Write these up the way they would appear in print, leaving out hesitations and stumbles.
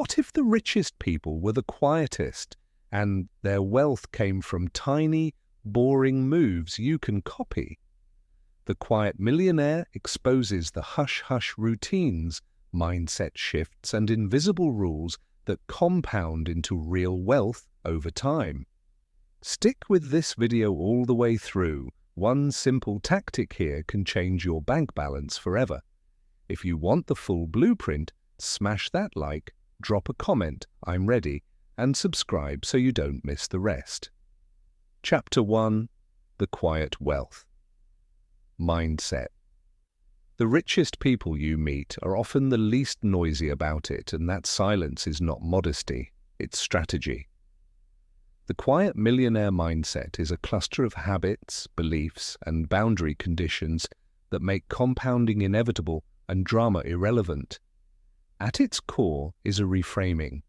What if the richest people were the quietest, and their wealth came from tiny, boring moves you can copy? The Quiet Millionaire exposes the hush-hush routines, mindset shifts, and invisible rules that compound into real wealth over time. Stick with this video all the way through. One simple tactic here can change your bank balance forever. If you want the full blueprint, smash that like, drop a comment, I'm ready, and subscribe so you don't miss the rest. Chapter 1. The Quiet Wealth. Mindset. The richest people you meet are often the least noisy about it, and that silence is not modesty, it's strategy. The Quiet Millionaire mindset is a cluster of habits, beliefs, and boundary conditions that make compounding inevitable and drama irrelevant. At its core is a reframing.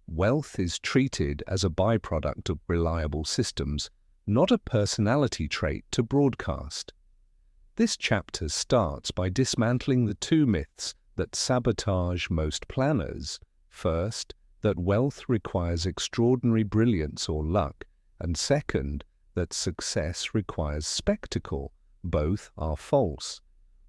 Wealth is treated as a byproduct of reliable systems, not a personality trait to broadcast. This chapter starts by dismantling the two myths that sabotage most planners. First, that wealth requires extraordinary brilliance or luck, and second, that success requires spectacle. Both are false.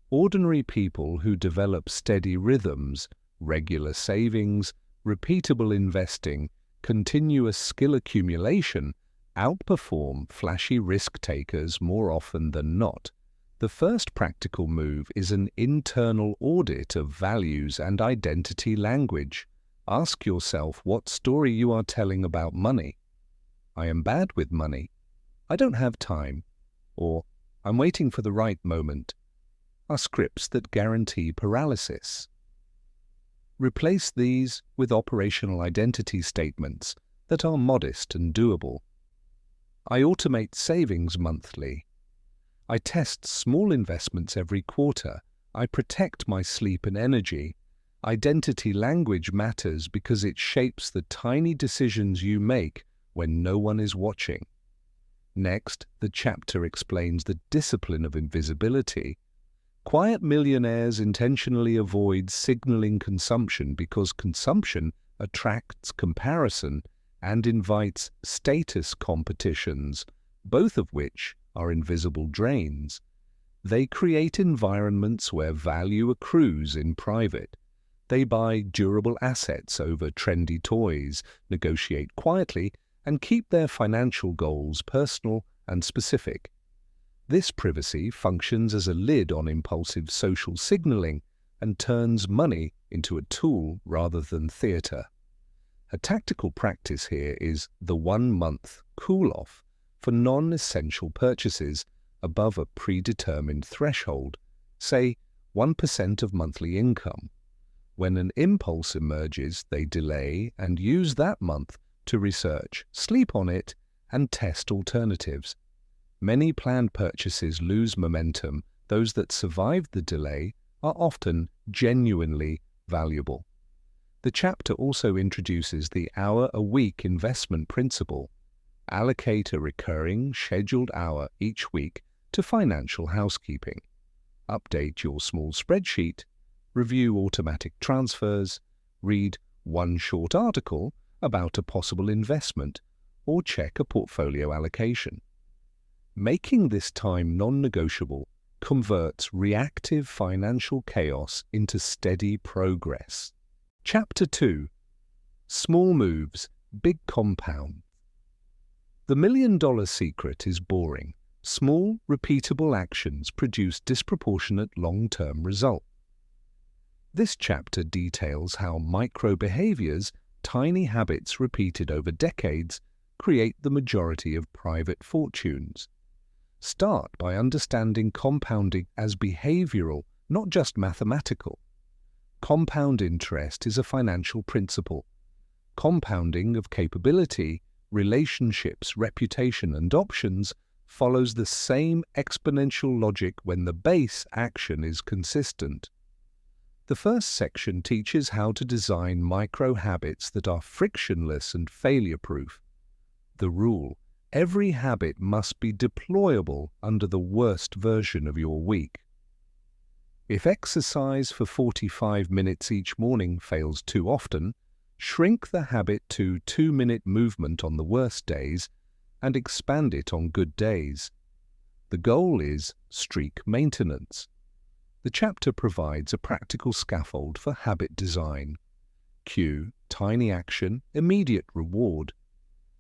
Ordinary people who develop steady rhythms, regular savings, repeatable investing, continuous skill accumulation, outperform flashy risk-takers more often than not. The first practical move is an internal audit of values and identity language. Ask yourself what story you are telling about money. I am bad with money. I don't have time. Or, I'm waiting for the right moment. Are scripts that guarantee paralysis. Replace these with operational identity statements that are modest and doable. I automate savings monthly. I test small investments every quarter. I protect my sleep and energy. Identity language matters because it shapes the tiny decisions you make when no one is watching. Next, the chapter explains the discipline of invisibility. Quiet millionaires intentionally avoid signaling consumption because consumption attracts comparison and invites status competitions, both of which are invisible drains. They create environments where value accrues in private. They buy durable assets over trendy toys, negotiate quietly, and keep their financial goals personal and specific. This privacy functions as a lid on impulsive social signaling and turns money into a tool rather than theatre. A tactical practice here is the 1-month cool-off for non-essential purchases above a predetermined threshold, say 1% of monthly income. When an impulse emerges, they delay and use that month to research, sleep on it, and test alternatives. Many planned purchases lose momentum. Those that survive the delay are often genuinely valuable. The chapter also introduces the hour-a-week investment principle. Allocate a recurring, scheduled hour each week to financial housekeeping. Update your small spreadsheet, review automatic transfers, read one short article about a possible investment, or check a portfolio allocation. Making this time non-negotiable converts reactive financial chaos into steady progress. Chapter 2. Small Moves, Big Compound. The million-dollar secret is boring. Small, repeatable actions produce disproportionate long-term results. This chapter details how micro-behaviors, tiny habits repeated over decades, create the majority of private fortunes. Start by understanding compounding as behavioral, not just mathematical. Compound interest is a financial principle. Compounding of capability, relationships, reputation, and options follows the same exponential logic when the base action is consistent. The first section teaches how to design micro-habits that are frictionless and failure-proof. The rule: every habit must be deployable under the worst version of your week. If exercise for 45 minutes each morning fails too often, Shrink the habit to 2-minute movement on the worst days and expand it on good days. The goal is streak maintenance. The chapter provides a practical scaffold for habit design. Cue, tiny action, immediate reward.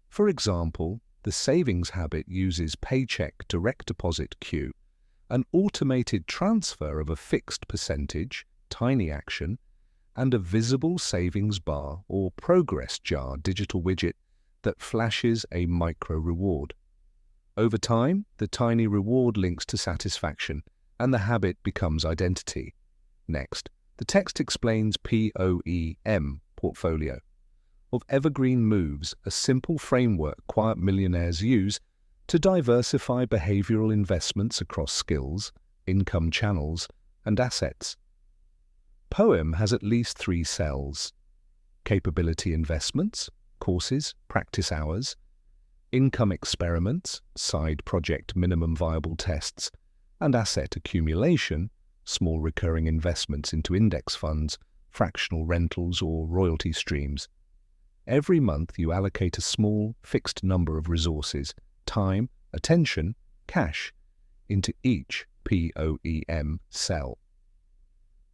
For example, the savings habit uses paycheck direct deposit cue, an automated transfer of a fixed percentage, tiny action, and a visible savings bar or progress jar digital widget that flashes a micro reward. Over time, the tiny reward links to satisfaction, and the habit becomes identity. Next, the text explains POEM, portfolio, of evergreen moves, a simple framework quiet millionaires use to diversify behavioral investments across skills, income channels, and assets. Poem has at least 3 cells: capability investments, courses, practice hours; income experiments, side project minimum viable tests; and asset accumulation, small recurring investments into index funds, fractional rentals, or royalty streams. Every month you allocate a small, fixed number of resources, time, attention, cash, into each POEM cell.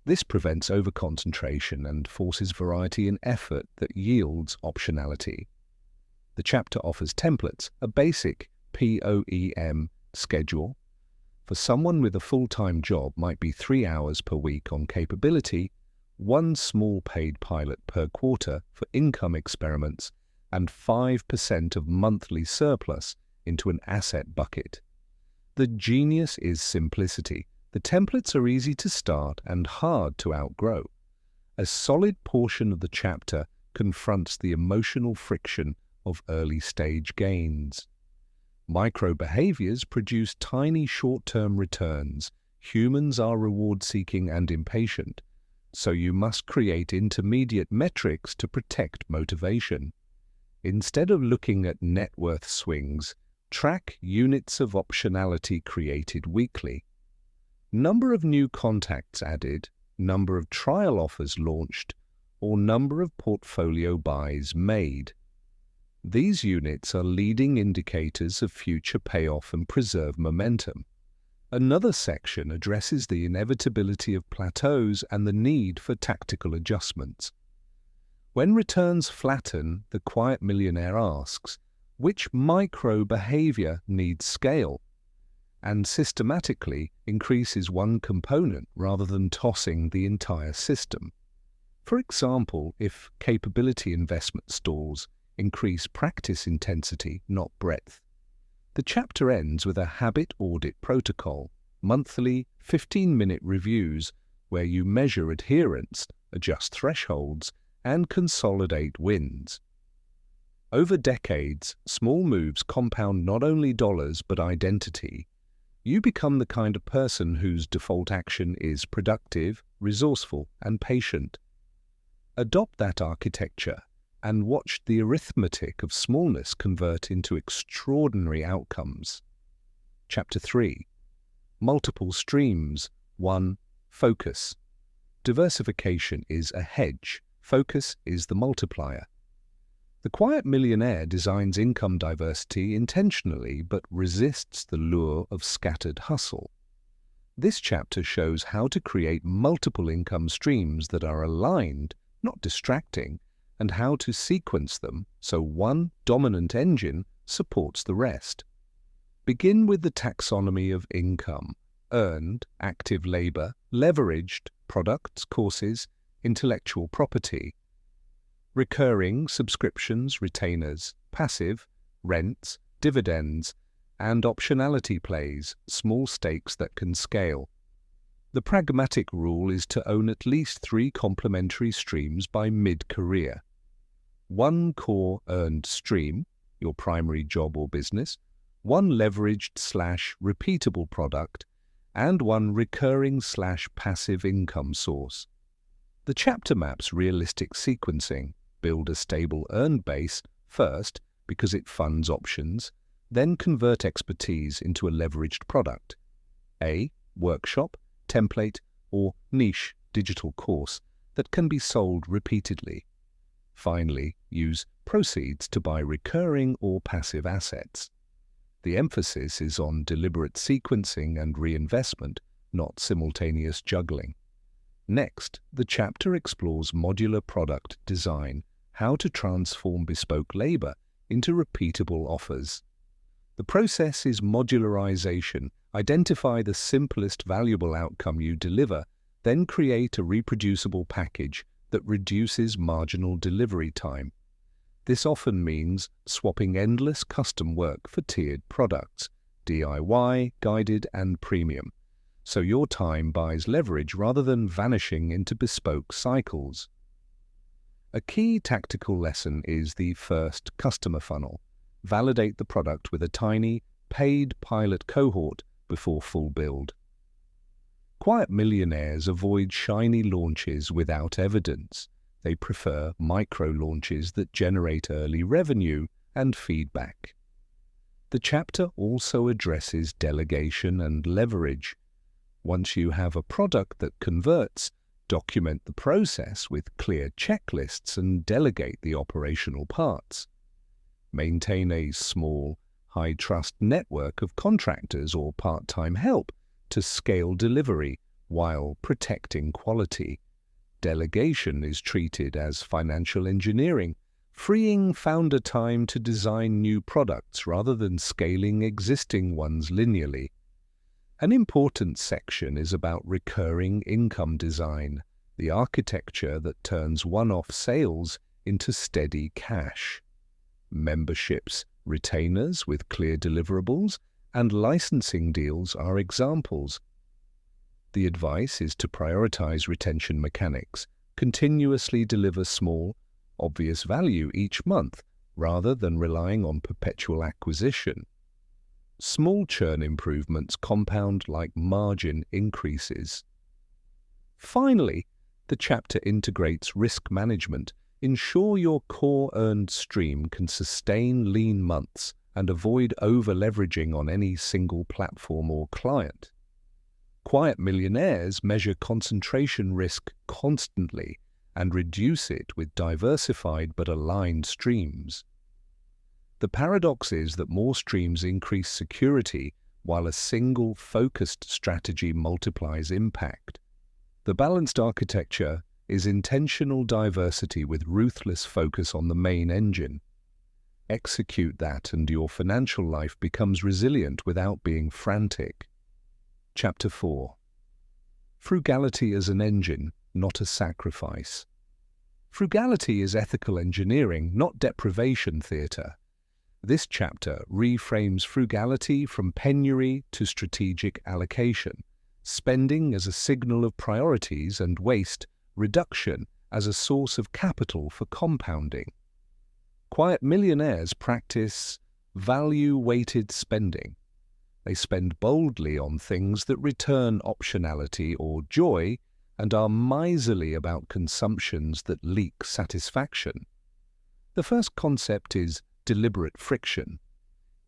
This prevents overconcentration and forces variety in effort that yields optionality. The chapter offers templates, a basic POEM schedule. For someone with a full-time job might be 3 hours per week on capability, 1 small paid pilot per quarter for income experiments, and 5% of monthly surplus into an asset bucket. The genius is simplicity. The templates are easy to start and hard to outgrow. A solid portion of the chapter confronts the emotional friction of early-stage gains. Micro behaviors produce tiny short-term returns. Humans are reward-seeking and impatient, so you must create intermediate metrics to protect motivation. Instead of looking at net worth swings, track units of optionality created weekly. Number of new contacts added, number of trial offers launched, or number of portfolio buys made. These units are leading indicators of future payoff and preserve momentum. Another section addresses the inevitability of plateaus and the need for tactical adjustments. When returns flatten, the quiet millionaire asks, which micro behavior needs scale? And systematically increases one component rather than tossing the entire system. For example, if capability investment stalls, increase practice intensity, not breadth. The chapter ends with a habit audit protocol, monthly 15-minute reviews where you measure adherence, adjust thresholds, and consolidate wins. Over decades, small moves compound not only dollars but identity. You become the kind of person whose default action is productive, resourceful, and patient. Adopt that architecture and watch the arithmetic of smallness convert into extraordinary outcomes. Chapter 3. Multiple streams. 1. Focus. Diversification is a hedge. Focus is the multiplier. The quiet millionaire designs income diversity intentionally but resists the lure of scattered hustle. This chapter shows how to create multiple income streams that are aligned, not distracting, and how to sequence them so one dominant engine supports the rest. Begin with the taxonomy of income: earned, active labor, leveraged, products, courses, intellectual property; recurring, subscriptions, retainers; passive, rents, dividends; and optionality plays, small stakes that can scale. The pragmatic rule is to own at least 3 complementary streams by mid-career. 1 core earned stream, your primary job or business; 1 leveraged/repeatable product; and 1 recurring/passive income source. The chapter maps realistic sequencing. Build a stable earned base first because it funds options, then convert expertise into a leveraged product. A workshop, template, or niche digital course that can be sold repeatedly. Finally, use proceeds to buy recurring or passive assets. The emphasis is on deliberate sequencing and reinvestment, not simultaneous juggling. Next, the chapter explores modular product design, how to transform bespoke labor into repeatable offers. The process is modularization. Identify the simplest valuable outcome you deliver, then create a reproducible package that reduces marginal delivery time. This often means swapping endless custom work for tiered products, DIY, guided, and premium, so your time buys leverage rather than vanishing into bespoke cycles. A key tactical lesson is the first customer funnel. Validate the product with a tiny, paid pilot cohort before full build. Quiet millionaires avoid shiny launches without evidence. They prefer micro-launches that generate early revenue and feedback. The chapter also addresses delegation and leverage. Once you have a product that converts, document the process with clear checklists and delegate the operational parts. Maintain a small, high-trust network of contractors or part-time help to scale delivery while protecting quality. Delegation is treated as financial engineering, freeing founder time to design new products rather than scaling existing ones linearly. An important section is about recurring income design, the architecture that turns one-off sales into steady cash. Memberships, retainers with clear deliverables, and licensing deals are examples. The advice is to prioritize retention mechanics, continuously deliver small, obvious value each month rather than relying on perpetual acquisition. Small churn improvements compound like margin increases. Finally, the chapter integrates risk management. Ensure your core earned stream can sustain lean months and avoid over-leveraging on any single platform or client. Quiet millionaires measure concentration risk constantly and reduce it with diversified but aligned streams. The paradox is that more streams increase security while a single focused strategy multiplies impact. The balanced architecture is intentional diversity with ruthless focus on the main engine. Execute that and your financial life becomes resilient without being frantic. Chapter 4. Frugality as an engine, not a sacrifice. Frugality is ethical engineering, not deprivation theatre. This chapter reframes frugality from penury to strategic allocation, spending as a signal of priorities and waste reduction as a source of capital for compounding. Quiet millionaires practice value-weighted spending. They spend boldly on things that return optionality or joy and are miserly about consumptions that leak satisfaction. The first concept is deliberate friction.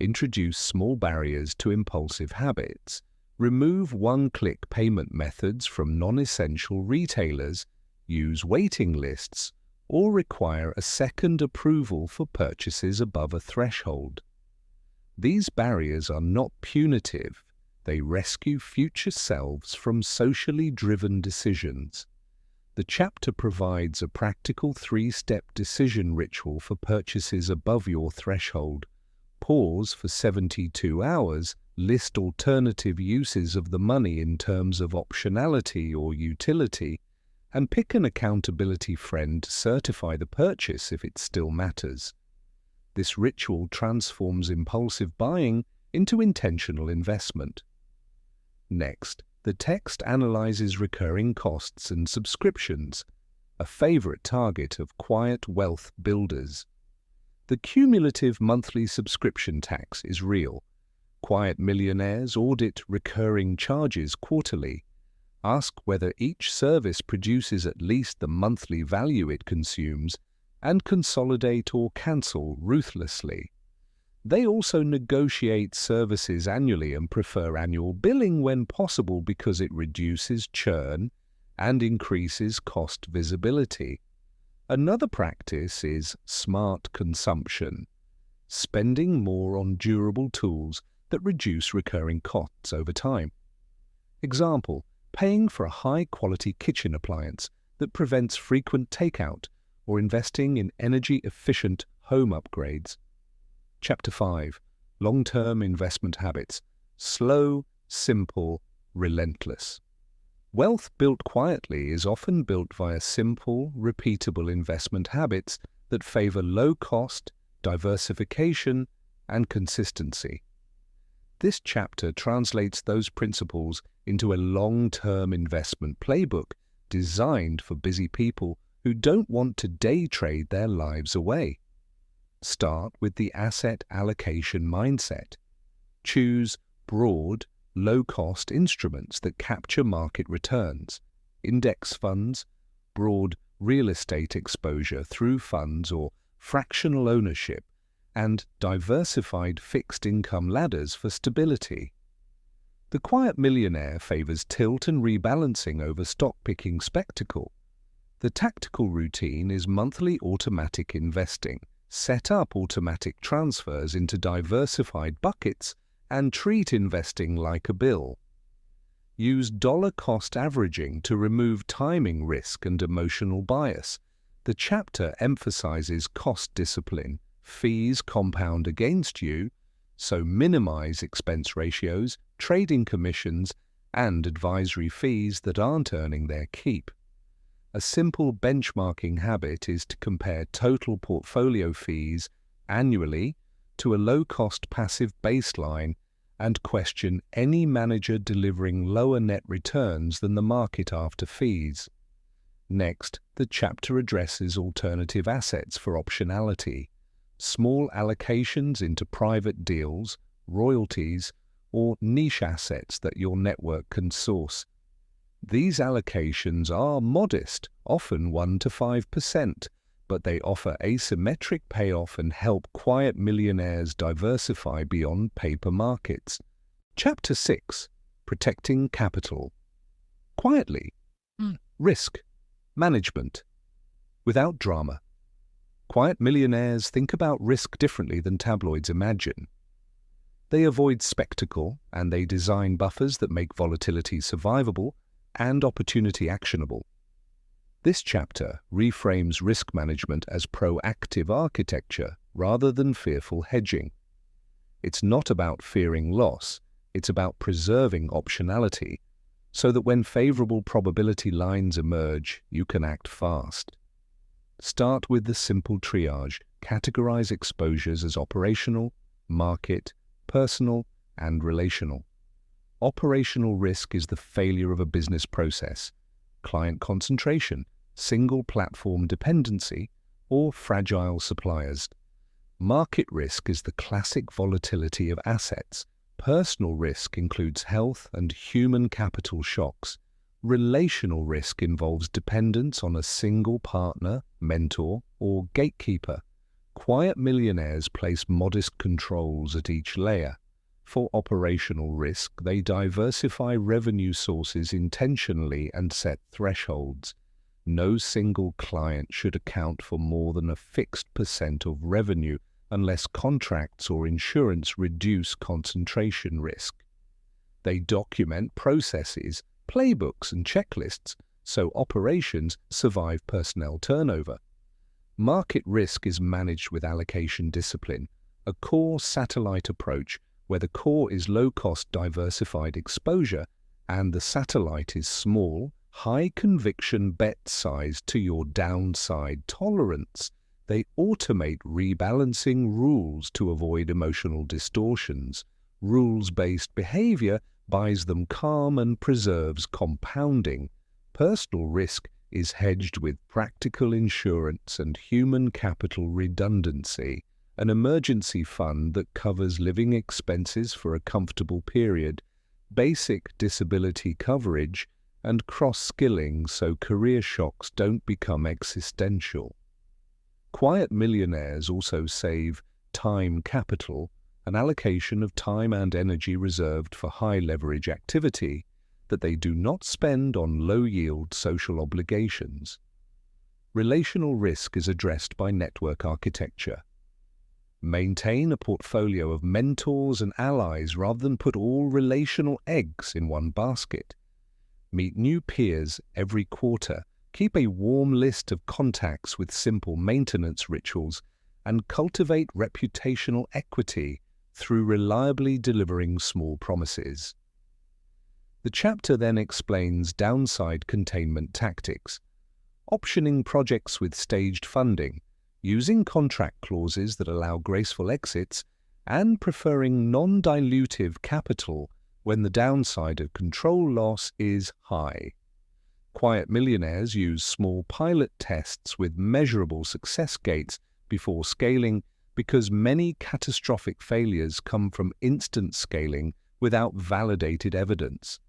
Introduce small barriers to impulsive habits. Remove one-click payment methods from non-essential retailers. Use waiting lists or require a second approval for purchases above a threshold. These barriers are not punitive. They rescue future selves from socially driven decisions. The chapter provides a practical 3-step decision ritual for purchases above your threshold. Pause for 72 hours, list alternative uses of the money in terms of optionality or utility, and pick an accountability friend to certify the purchase if it still matters. This ritual transforms impulsive buying into intentional investment. Next, the text analyzes recurring costs and subscriptions, a favorite target of quiet wealth builders. The cumulative monthly subscription tax is real. Quiet millionaires audit recurring charges quarterly. Ask whether each service produces at least the monthly value it consumes, and consolidate or cancel ruthlessly. They also negotiate services annually and prefer annual billing when possible because it reduces churn and increases cost visibility. Another practice is smart consumption, spending more on durable tools that reduce recurring costs over time. Example, paying for a high-quality kitchen appliance that prevents frequent takeout or investing in energy-efficient home upgrades. Chapter 5. Long-term investment habits. Slow, simple, relentless. Wealth built quietly is often built via simple, repeatable investment habits that favor low cost, diversification, and consistency. This chapter translates those principles into a long-term investment playbook designed for busy people who don't want to day trade their lives away. Start with the asset allocation mindset. Choose broad, low-cost instruments that capture market returns, index funds, broad real estate exposure through funds or fractional ownership, and diversified fixed income ladders for stability. The Quiet Millionaire favors tilt and rebalancing over stock-picking spectacle. The tactical routine is monthly automatic investing. Set up automatic transfers into diversified buckets and treat investing like a bill. Use dollar-cost averaging to remove timing risk and emotional bias. The chapter emphasizes cost discipline. Fees compound against you, so minimize expense ratios, trading commissions, and advisory fees that aren't earning their keep. A simple benchmarking habit is to compare total portfolio fees annually to a low-cost passive baseline and question any manager delivering lower net returns than the market after fees. Next, the chapter addresses alternative assets for optionality, small allocations into private deals, royalties, or niche assets that your network can source. These allocations are modest, often 1 to 5%, but they offer asymmetric payoff and help quiet millionaires diversify beyond paper markets. Chapter 6. Protecting Capital. Quietly. Risk. Management. Without drama. Quiet millionaires think about risk differently than tabloids imagine. They avoid spectacle, and they design buffers that make volatility survivable and opportunity actionable. This chapter reframes risk management as proactive architecture rather than fearful hedging. It's not about fearing loss, it's about preserving optionality so that when favorable probability lines emerge, you can act fast. Start with the simple triage. Categorize exposures as operational, market, personal, and relational. Operational risk is the failure of a business process, client concentration, single platform dependency, or fragile suppliers. Market risk is the classic volatility of assets. Personal risk includes health and human capital shocks. Relational risk involves dependence on a single partner, mentor, or gatekeeper. Quiet millionaires place modest controls at each layer. For operational risk, they diversify revenue sources intentionally and set thresholds. No single client should account for more than a fixed % of revenue unless contracts or insurance reduce concentration risk. They document processes, playbooks, and checklists so operations survive personnel turnover. Market risk is managed with allocation discipline, a core satellite approach where the core is low-cost diversified exposure and the satellite is small, high-conviction bet size to your downside tolerance. They automate rebalancing rules to avoid emotional distortions. Rules-based behavior buys them calm and preserves compounding. Personal risk is hedged with practical insurance and human capital redundancy, an emergency fund that covers living expenses for a comfortable period, basic disability coverage, and cross-skilling so career shocks don't become existential. Quiet millionaires also save time capital, an allocation of time and energy reserved for high-leverage activity that they do not spend on low-yield social obligations. relational risk is addressed by network architecture. Maintain a portfolio of mentors and allies rather than put all relational eggs in one basket. Meet new peers every quarter. Keep a warm list of contacts with simple maintenance rituals, and cultivate reputational equity through reliably delivering small promises. The chapter then explains downside containment tactics, optioning projects with staged funding, using contract clauses that allow graceful exits, and preferring non-dilutive capital when the downside of control loss is high. Quiet millionaires use small pilot tests with measurable success gates before scaling, because many catastrophic failures come from instant scaling without validated evidence.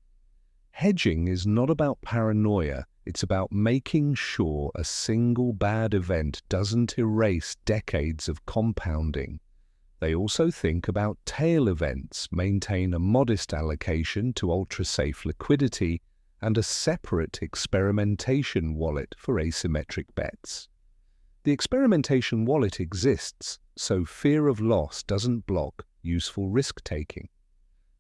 Hedging is not about paranoia, it's about making sure a single bad event doesn't erase decades of compounding. They also think about tail events, maintain a modest allocation to ultra-safe liquidity, and a separate experimentation wallet for asymmetric bets. The experimentation wallet exists, so fear of loss doesn't block useful risk-taking.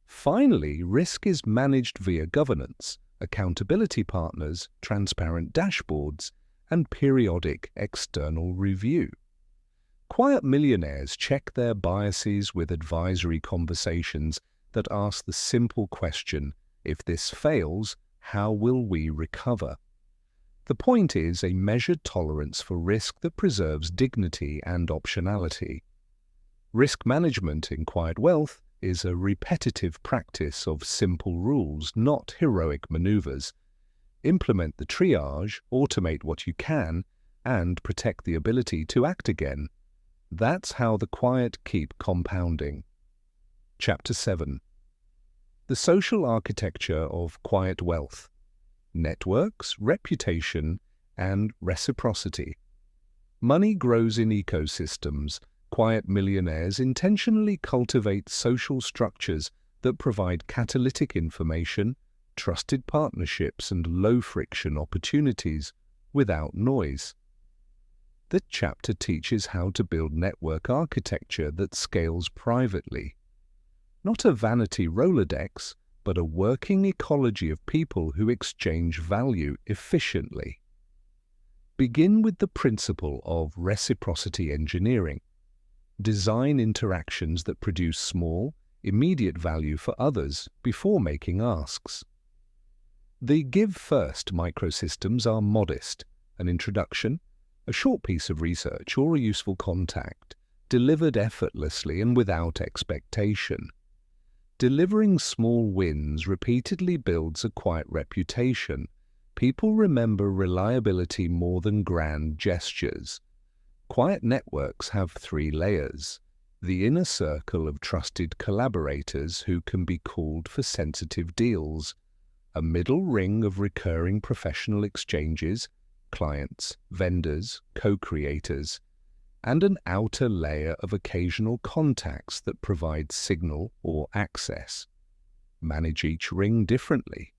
Finally, risk is managed via governance, accountability partners, transparent dashboards, and periodic external review. Quiet millionaires check their biases with advisory conversations that ask the simple question, if this fails, how will we recover? The point is a measured tolerance for risk that preserves dignity and optionality. Risk management in quiet wealth is a repetitive practice of simple rules, not heroic maneuvers. Implement the triage, automate what you can, and protect the ability to act again. That's how the quiet keep compounding. Chapter 7. The social architecture of quiet wealth. Networks, reputation, and reciprocity. Money grows in ecosystems. Quiet millionaires intentionally cultivate social structures that provide catalytic information, trusted partnerships, and low-friction opportunities without noise. The chapter teaches how to build network architecture that scales privately. Not a vanity Rolodex, but a working ecology of people who exchange value efficiently. Begin with the principle of reciprocity engineering. Design interactions that produce small, immediate value for others before making asks. The give-first microsystems are modest: an introduction, a short piece of research, or a useful contact, delivered effortlessly and without expectation. Delivering small wins repeatedly builds a quiet reputation. People remember reliability more than grand gestures. Quiet networks have 3 layers: the inner circle of trusted collaborators who can be called for sensitive deals, a middle ring of recurring professional exchanges, clients, vendors, co-creators, and an outer layer of occasional contacts that provide signal or access. Manage each ring differently.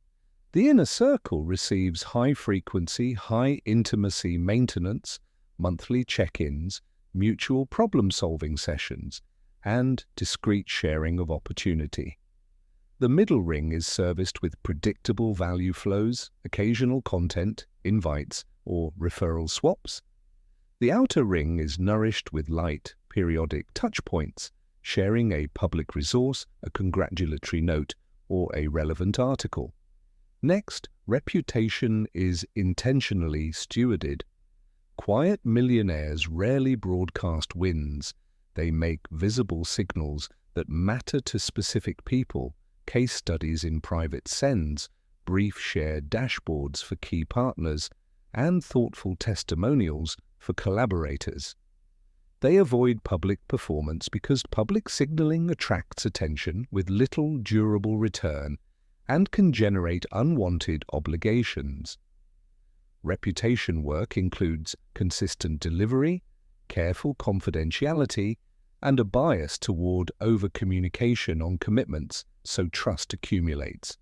The inner circle receives high-frequency, high-intimacy maintenance, monthly check-ins, mutual problem-solving sessions, and discrete sharing of opportunity. The middle ring is serviced with predictable value flows, occasional content, invites, or referral swaps. The outer ring is nourished with light, periodic touchpoints, sharing a public resource, a congratulatory note, or a relevant article. Next, reputation is intentionally stewarded. Quiet millionaires rarely broadcast wins. They make visible signals that matter to specific people, case studies in private sends, brief shared dashboards for key partners, and thoughtful testimonials for collaborators. They avoid public performance because public signaling attracts attention with little durable return and can generate unwanted obligations. Reputation work includes consistent delivery, careful confidentiality, and a bias toward over-communication on commitments so trust accumulates.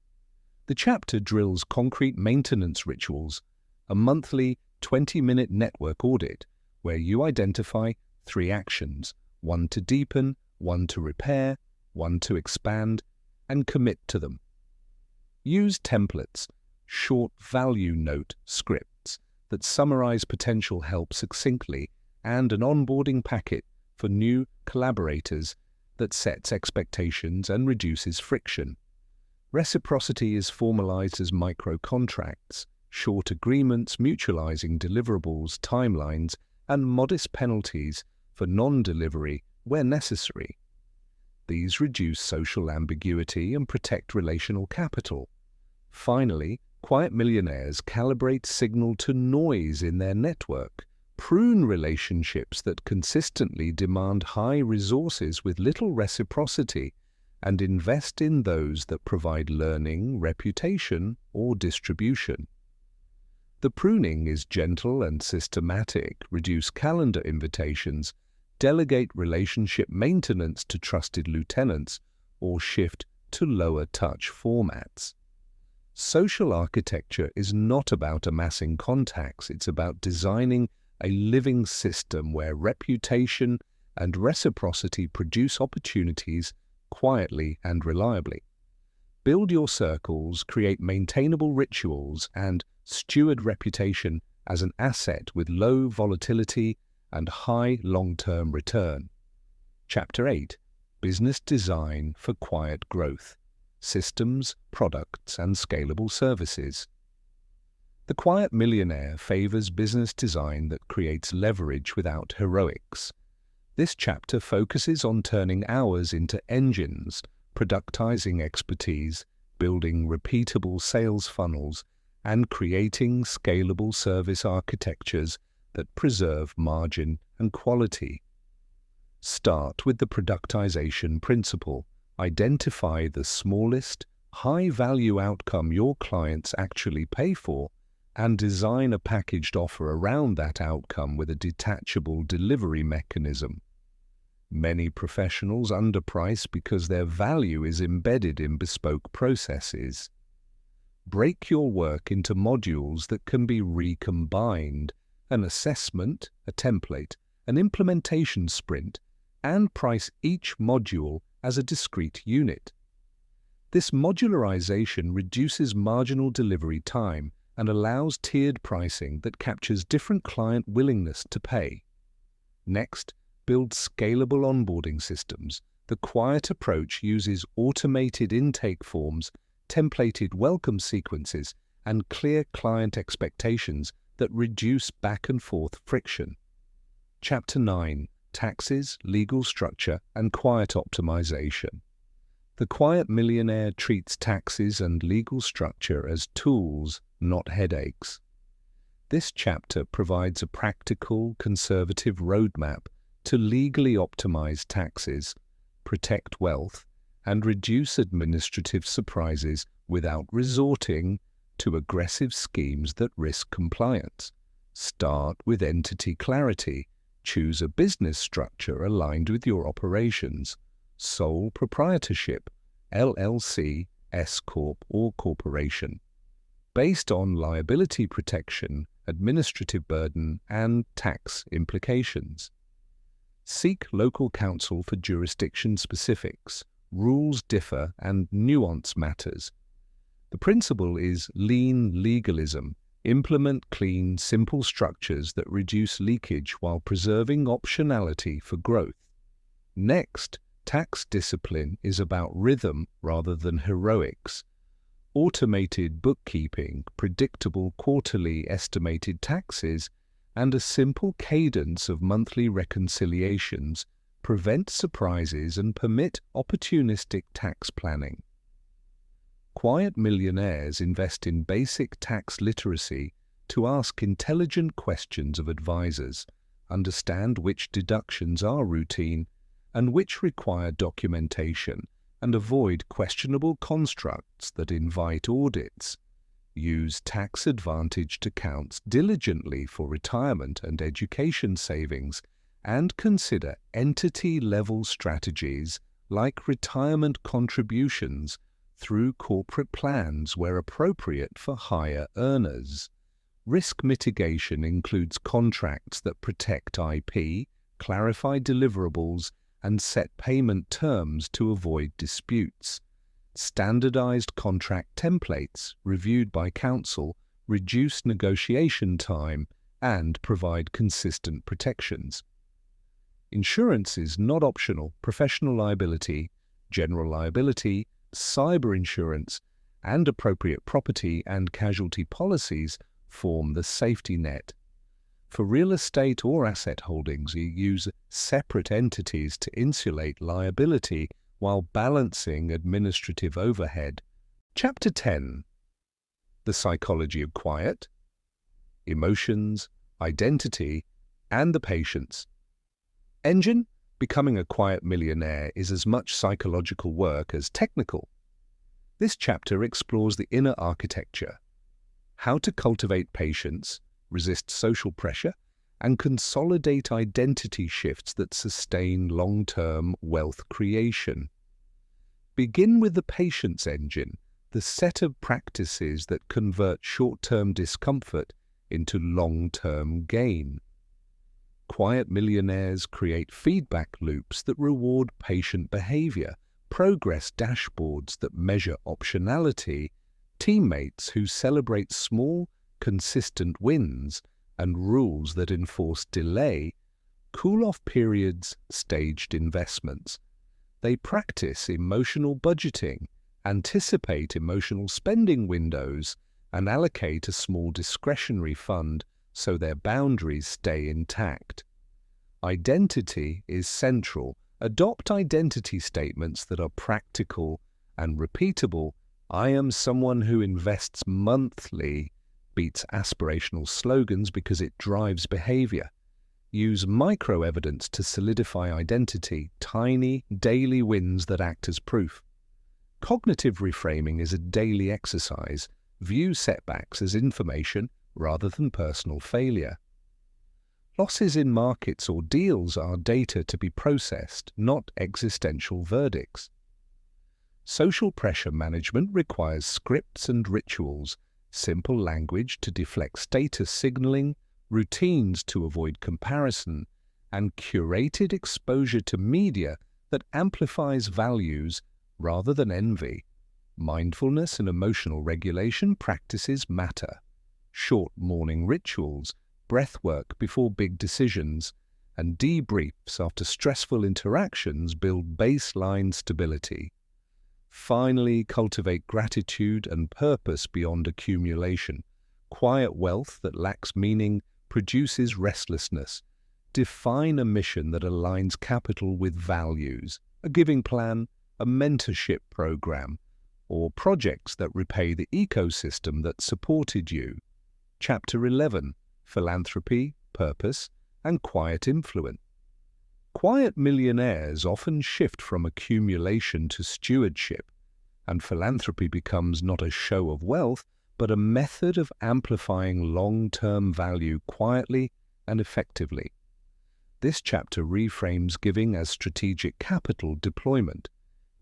The chapter drills concrete maintenance rituals, a monthly 20-minute network audit, where you identify 3 actions: 1 to deepen, 1 to repair, 1 to expand, and commit to them. Use templates, short value note scripts that summarize potential help succinctly, and an onboarding packet for new collaborators that sets expectations and reduces friction. Reciprocity is formalized as micro-contracts, short agreements mutualizing deliverables, timelines, and modest penalties for non-delivery where necessary. These reduce social ambiguity and protect relational capital. Finally, Quiet Millionaires calibrate signal to noise in their network, prune relationships that consistently demand high resources with little reciprocity, and invest in those that provide learning, reputation, or distribution. The pruning is gentle and systematic: reduce calendar invitations, delegate relationship maintenance to trusted lieutenants, or shift to lower-touch formats. Social architecture is not about amassing contacts, it's about designing a living system where reputation and reciprocity produce opportunities quietly and reliably. Build your circles, create maintainable rituals, and steward reputation as an asset with low volatility and high long-term return. Chapter 8: Business Design for Quiet Growth: Systems, Products, and Scalable Services. The Quiet Millionaire favors business design that creates leverage without heroics. This chapter focuses on turning hours into engines, productizing expertise, building repeatable sales funnels, and creating scalable service architectures that preserve margin and quality. Start with the productization principle. Identify the smallest, high-value outcome your clients actually pay for, and design a packaged offer around that outcome with a detachable delivery mechanism. Many professionals underprice because their value is embedded in bespoke processes. Break your work into modules that can be recombined: an assessment, a template, an implementation sprint, and price each module as a discrete unit. This modularization reduces marginal delivery time and allows tiered pricing that captures different client willingness to pay. Next, build scalable onboarding systems. The Quiet approach uses automated intake forms, templated welcome sequences, and clear client expectations that reduce back-and-forth friction. Chapter 9: Taxes, Legal Structure, and Quiet Optimization. The Quiet Millionaire treats taxes and legal structure as tools, not headaches. This chapter provides a practical, conservative roadmap to legally optimize taxes, protect wealth, and reduce administrative surprises without resorting to aggressive schemes that risk compliance. Start with entity clarity. Choose a business structure aligned with your operations: sole proprietorship, LLC, S-Corp, or corporation, based on liability protection, administrative burden, and tax implications. Seek local counsel for jurisdiction specifics. Rules differ and nuance matters. The principle is lean legalism. Implement clean, simple structures that reduce leakage while preserving optionality for growth. Next, tax discipline is about rhythm rather than heroics. Automated bookkeeping, predictable quarterly estimated taxes, and a simple cadence of monthly reconciliations prevent surprises and permit opportunistic tax planning. Quiet Millionaires invest in basic tax literacy to ask intelligent questions of advisors, understand which deductions are routine and which require documentation, and avoid questionable constructs that invite audits. Use tax-advantaged accounts diligently for retirement and education savings, and consider entity-level strategies like retirement contributions through corporate plans where appropriate for higher earners. Risk mitigation includes contracts that protect IP, clarify deliverables, and set payment terms to avoid disputes. Standardized contract templates, reviewed by counsel, reduce negotiation time and provide consistent protections. Insurance is not optional. Professional liability, general liability, cyber insurance, and appropriate property and casualty policies form the safety net. For real estate or asset holdings, you use separate entities to insulate liability while balancing administrative overhead. Chapter 10. The Psychology of Quiet, Emotions, Identity, and the Patience. Engine, becoming a quiet millionaire is as much psychological work as technical. This chapter explores the inner architecture, how to cultivate patience, resist social pressure, and consolidate identity shifts that sustain long-term wealth creation. Begin with the patience engine, the set of practices that convert short-term discomfort into long-term gain. Quiet millionaires create feedback loops that reward patient behavior, progress dashboards that measure optionality, teammates who celebrate small, consistent wins, and rules that enforce delay, cool-off periods, staged investments. They practice emotional budgeting, anticipate emotional spending windows, and allocate a small discretionary fund so their boundaries stay intact. Identity is central. Adopt identity statements that are practical and repeatable. I am someone who invests monthly beats aspirational slogans because it drives behavior. Use micro-evidence to solidify identity, tiny, daily wins that act as proof. Cognitive reframing is a daily exercise. View setbacks as information rather than personal failure. Losses in markets or deals are data to be processed, not existential verdicts. Social pressure management requires scripts and rituals, simple language to deflect status signaling, routines to avoid comparison, and curated exposure to media that amplifies values rather than envy. Mindfulness and emotional regulation practices matter. Short morning rituals, breathwork before big decisions, and debriefs after stressful interactions build baseline stability. Finally, cultivate gratitude and purpose beyond accumulation. Quiet wealth that lacks meaning produces restlessness. Define a mission that aligns capital with values, a giving plan, a mentorship program, or projects that repay the ecosystem that supported you. Chapter 11. Philanthropy, Purpose, and Quiet Influence. Quiet millionaires often shift from accumulation to stewardship, and philanthropy becomes not a show of wealth, but a method of amplifying long-term value quietly and effectively. This chapter reframes giving as strategic capital deployment,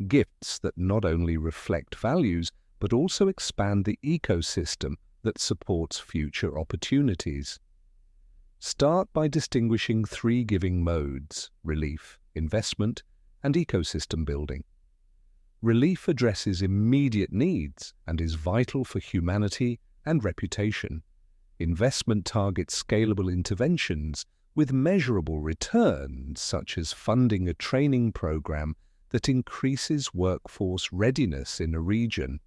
gifts that not only reflect values, but also expand the ecosystem that supports future opportunities. Start by distinguishing three giving modes: relief, investment, and ecosystem building. Relief addresses immediate needs and is vital for humanity and reputation. Investment targets scalable interventions with measurable returns, such as funding a training program that increases workforce readiness in a region.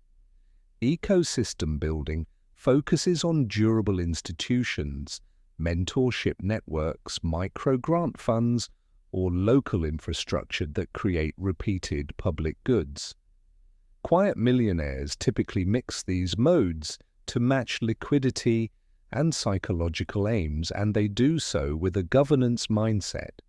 Ecosystem building focuses on durable institutions, mentorship networks, micro-grant funds, or local infrastructure that create repeated public goods. Quiet millionaires typically mix these modes to match liquidity and psychological aims, and they do so with a governance mindset.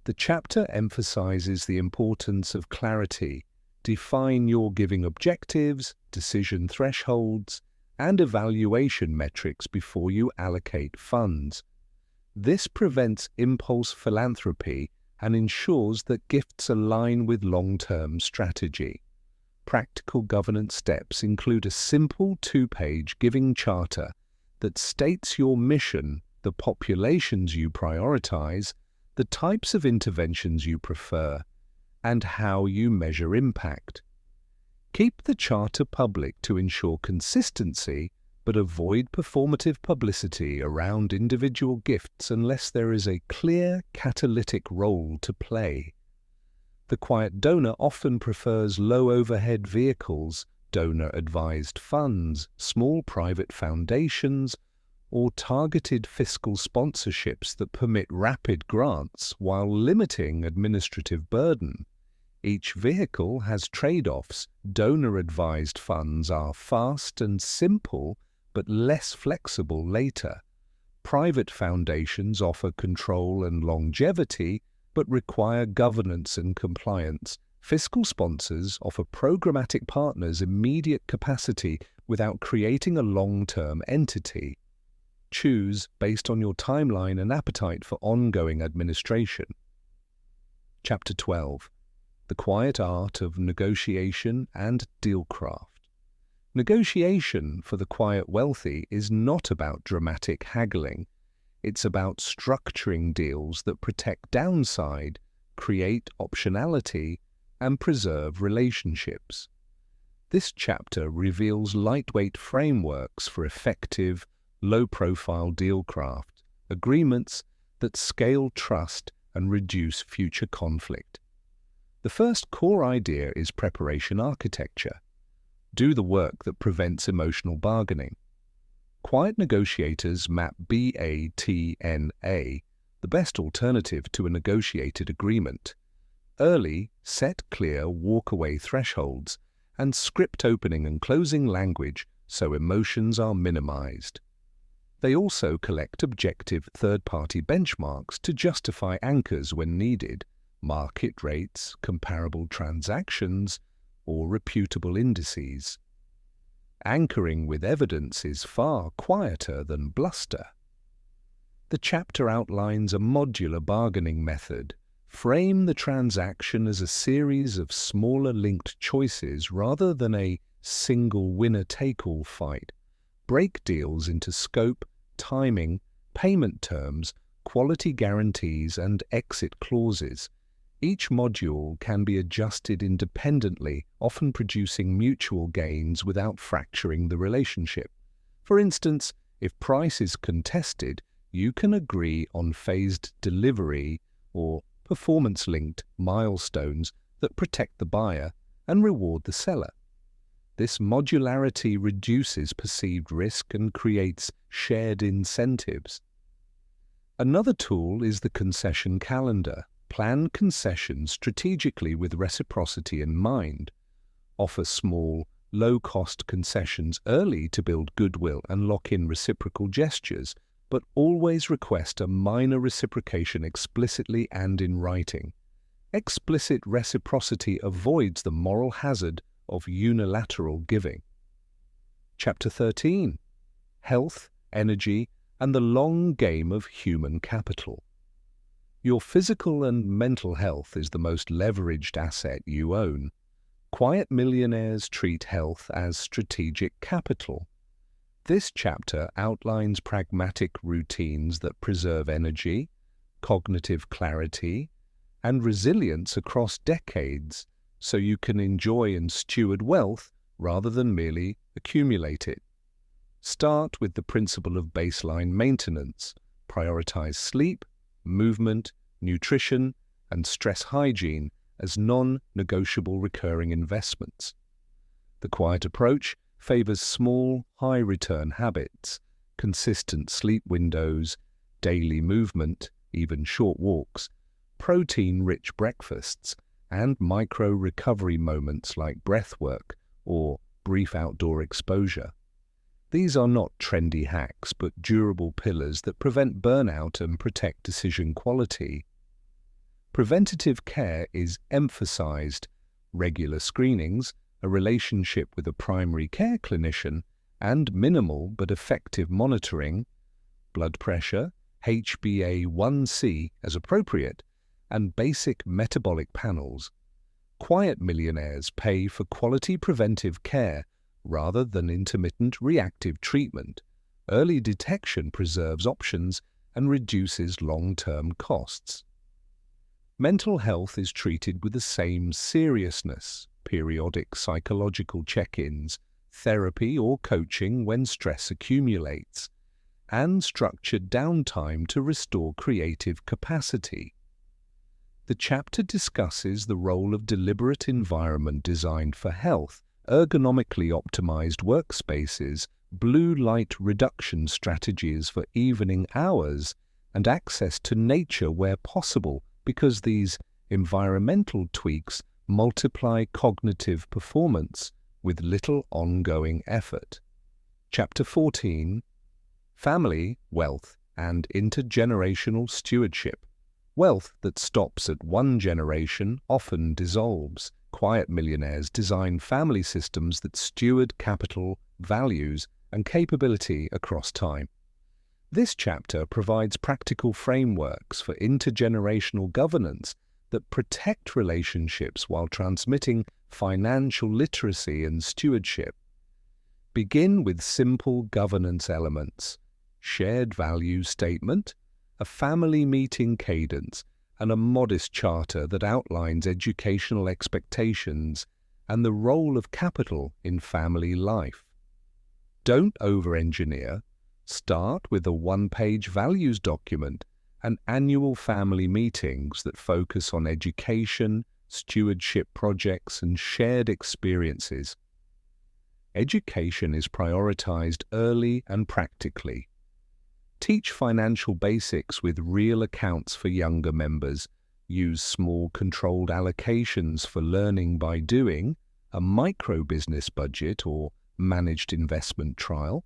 The chapter emphasizes the importance of clarity. Define your giving objectives, decision thresholds, and evaluation metrics before you allocate funds. This prevents impulse philanthropy and ensures that gifts align with long-term strategy. Practical governance steps include a simple 2-page giving charter that states your mission, the populations you prioritize, the types of interventions you prefer, and how you measure impact. Keep the charter public to ensure consistency, but avoid performative publicity around individual gifts unless there is a clear catalytic role to play. The quiet donor often prefers low-overhead vehicles, donor-advised funds, small private foundations, or targeted fiscal sponsorships that permit rapid grants while limiting administrative burden. Each vehicle has trade-offs. Donor-advised funds are fast and simple, but less flexible later. Private foundations offer control and longevity, but require governance and compliance. Fiscal sponsors offer programmatic partners immediate capacity without creating a long-term entity. Choose based on your timeline and appetite for ongoing administration. Chapter 12. The Quiet Art of Negotiation and Dealcraft. Negotiation for the quiet wealthy is not about dramatic haggling. It's about structuring deals that protect downside, create optionality, and preserve relationships. This chapter reveals lightweight frameworks for effective, low-profile dealcraft, agreements that scale trust and reduce future conflict. The first core idea is preparation architecture. Do the work that prevents emotional bargaining. Quiet negotiators map BATNA, the best alternative to a negotiated agreement. Early, set clear walk-away thresholds and script opening and closing language so emotions are minimized. They also collect objective third-party benchmarks to justify anchors when needed, market rates, comparable transactions, or reputable indices. Anchoring with evidence is far quieter than bluster. The chapter outlines a modular bargaining method. Frame the transaction as a series of smaller linked choices rather than a single winner-take-all fight. Break deals into scope, timing, payment terms, quality guarantees, and exit clauses. Each module can be adjusted independently, often producing mutual gains without fracturing the relationship. For instance, if price is contested, you can agree on phased delivery or performance-linked milestones that protect the buyer and reward the seller. This modularity reduces perceived risk and creates shared incentives. Another tool is the concession calendar. Plan concessions strategically with reciprocity in mind. Offer small, low-cost concessions early to build goodwill and lock in reciprocal gestures, but always request a minor reciprocation explicitly and in writing. Explicit reciprocity avoids the moral hazard of unilateral giving. Chapter 13. Health, Energy, and the Long Game of Human Capital. Your physical and mental health is the most leveraged asset you own. Quiet millionaires treat health as strategic capital. This chapter outlines pragmatic routines that preserve energy, cognitive clarity, and resilience across decades so you can enjoy and steward wealth rather than merely accumulate it. Start with the principle of baseline maintenance. Prioritize sleep, movement, nutrition, and stress hygiene as non-negotiable recurring investments. The quiet approach favors small, high-return habits, consistent sleep windows, daily movement, even short walks, protein-rich breakfasts, and micro-recovery moments like breathwork or brief outdoor exposure. These are not trendy hacks, but durable pillars that prevent burnout and protect decision quality. Preventative care is emphasized. Regular screenings, a relationship with a primary care clinician, and minimal but effective monitoring, blood pressure, HbA1c as appropriate, and basic metabolic panels. Quiet millionaires pay for quality preventive care rather than intermittent reactive treatment, Early detection preserves options and reduces long-term costs. Mental health is treated with the same seriousness: periodic psychological check-ins, therapy or coaching when stress accumulates, and structured downtime to restore creative capacity. The chapter discusses the role of deliberate environment designed for health, ergonomically optimized workspaces, blue light reduction strategies for evening hours, and access to nature where possible, because these environmental tweaks multiply cognitive performance with little ongoing effort. Chapter 14: Family, Wealth, and Intergenerational Stewardship. Wealth that stops at one generation often dissolves. Quiet millionaires design family systems that steward capital, values, and capability across time. This chapter provides practical frameworks for intergenerational governance that protect relationships while transmitting financial literacy and stewardship. Begin with simple governance elements: shared value statement, a family meeting cadence, and a modest charter that outlines educational expectations and the role of capital in family life. Don't over-engineer. Start with a one-page values document and annual family meetings that focus on education, stewardship projects, and shared experiences. Education is prioritized early and practically. Teach financial basics with real accounts for younger members. Use small controlled allocations for learning by doing, a micro-business budget or managed investment trial,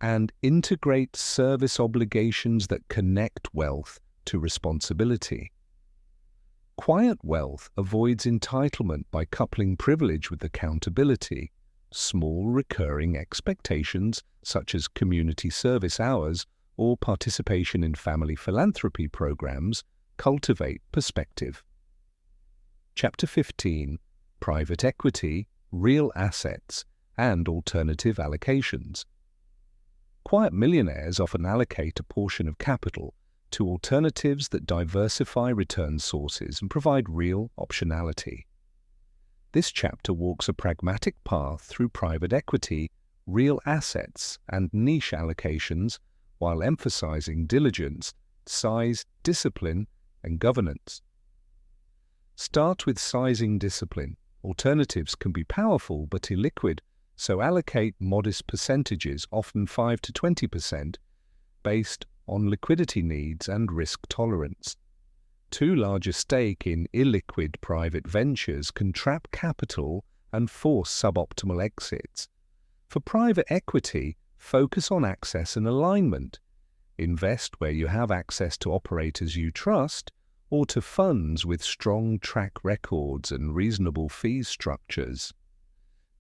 and integrate service obligations that connect wealth to responsibility. Quiet wealth avoids entitlement by coupling privilege with accountability. Small recurring expectations, such as community service hours or participation in family philanthropy programs, cultivate perspective. Chapter 15: Private Equity, Real Assets, and Alternative Allocations. Quiet millionaires often allocate a portion of capital to alternatives that diversify return sources and provide real optionality. This chapter walks a pragmatic path through private equity, real assets, and niche allocations, while emphasizing diligence, size, discipline, and governance. Start with sizing discipline. Alternatives can be powerful but illiquid, so allocate modest percentages, often 5 to 20%, based on liquidity needs and risk tolerance. Too large a stake in illiquid private ventures can trap capital and force suboptimal exits. For private equity, focus on access and alignment. Invest where you have access to operators you trust, or to funds with strong track records and reasonable fee structures.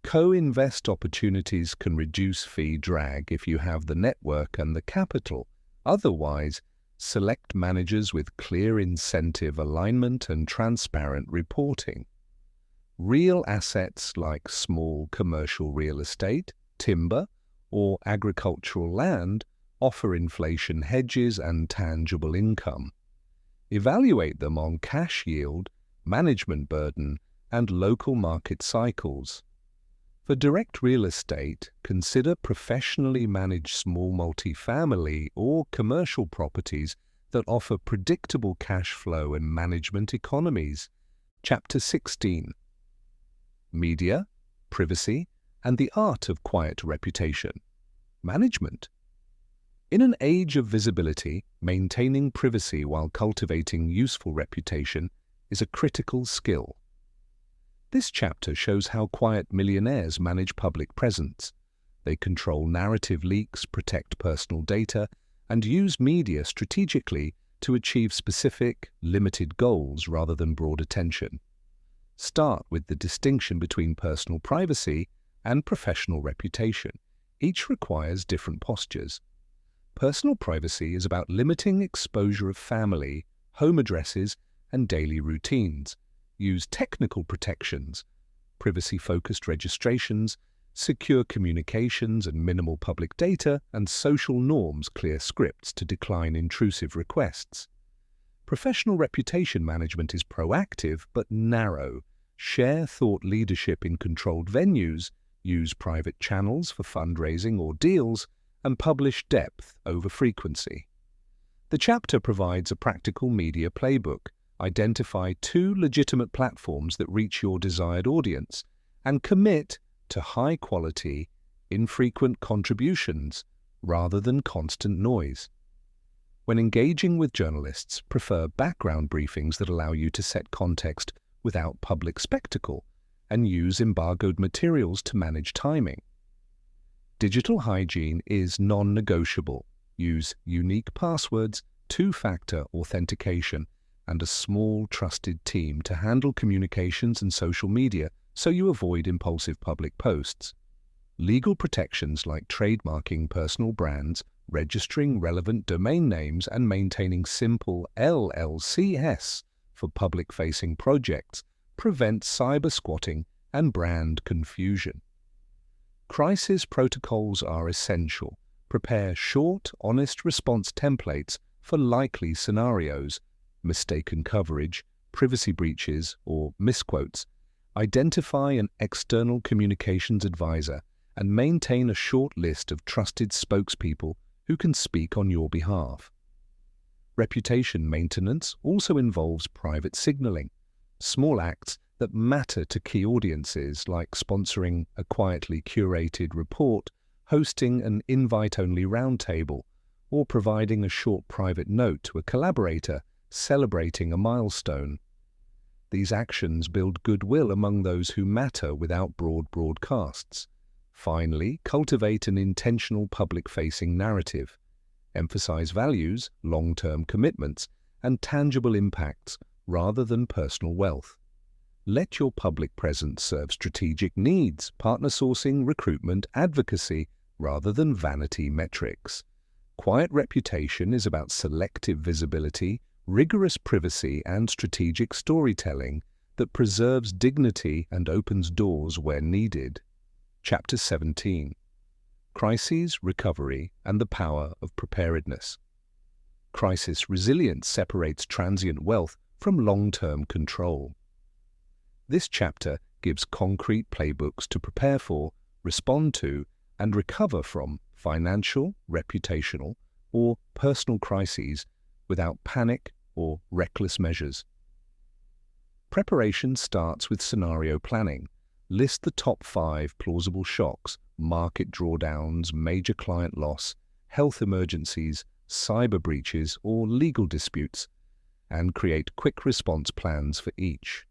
Co-invest opportunities can reduce fee drag if you have the network and the capital. Otherwise, select managers with clear incentive alignment and transparent reporting. Real assets like small commercial real estate, timber, or agricultural land offer inflation hedges and tangible income. Evaluate them on cash yield, management burden, and local market cycles. For direct real estate, consider professionally managed small multifamily or commercial properties that offer predictable cash flow and management economies. Chapter 16: Media, Privacy, and the Art of Quiet Reputation. Management. In an age of visibility, maintaining privacy while cultivating useful reputation is a critical skill. This chapter shows how quiet millionaires manage public presence. They control narrative leaks, protect personal data, and use media strategically to achieve specific, limited goals rather than broad attention. Start with the distinction between personal privacy and professional reputation. Each requires different postures. Personal privacy is about limiting exposure of family, home addresses, and daily routines. Use technical protections, privacy-focused registrations, secure communications and minimal public data, and social norms clear scripts to decline intrusive requests. Professional reputation management is proactive but narrow. Share thought leadership in controlled venues, use private channels for fundraising or deals, and publish depth over frequency. The chapter provides a practical media playbook. Identify 2 legitimate platforms that reach your desired audience and commit to high-quality, infrequent contributions rather than constant noise. When engaging with journalists, prefer background briefings that allow you to set context without public spectacle and use embargoed materials to manage timing. Digital hygiene is non-negotiable. Use unique passwords, 2-factor authentication, and a small, trusted team to handle communications and social media so you avoid impulsive public posts. Legal protections like trademarking personal brands, registering relevant domain names, and maintaining simple LLCs for public-facing projects prevent cyber squatting and brand confusion. Crisis protocols are essential. Prepare short, honest response templates for likely scenarios, mistaken coverage, privacy breaches, or misquotes. Identify an external communications advisor and maintain a short list of trusted spokespeople who can speak on your behalf. Reputation maintenance also involves private signaling, small acts that matter to key audiences like sponsoring a quietly curated report, hosting an invite-only roundtable, or providing a short private note to a collaborator celebrating a milestone. These actions build goodwill among those who matter without broad broadcasts. Finally, cultivate an intentional public-facing narrative. Emphasize values, long-term commitments, and tangible impacts rather than personal wealth. Let your public presence serve strategic needs, partner sourcing, recruitment, advocacy, rather than vanity metrics. Quiet reputation is about selective visibility, rigorous privacy, and strategic storytelling that preserves dignity and opens doors where needed. Chapter 17. Crises, Recovery, and the Power of Preparedness. Crisis resilience separates transient wealth from long-term control. This chapter gives concrete playbooks to prepare for, respond to, and recover from financial, reputational, or personal crises without panic or reckless measures. Preparation starts with scenario planning. List the top 5 plausible shocks, market drawdowns, major client loss, health emergencies, cyber breaches, or legal disputes, and create quick response plans for each.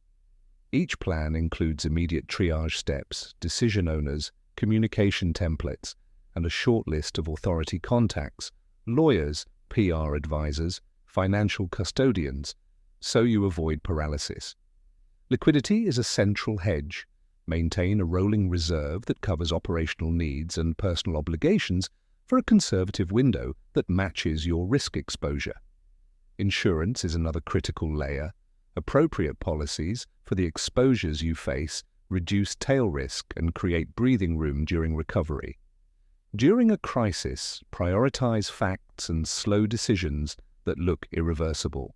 Each plan includes immediate triage steps, decision owners, communication templates, and a short list of authority contacts, lawyers, PR advisors, financial custodians, so you avoid paralysis. Liquidity is a central hedge. Maintain a rolling reserve that covers operational needs and personal obligations for a conservative window that matches your risk exposure. Insurance is another critical layer. Appropriate policies for the exposures you face reduce tail risk and create breathing room during recovery. During a crisis, prioritize facts and slow decisions that look irreversible.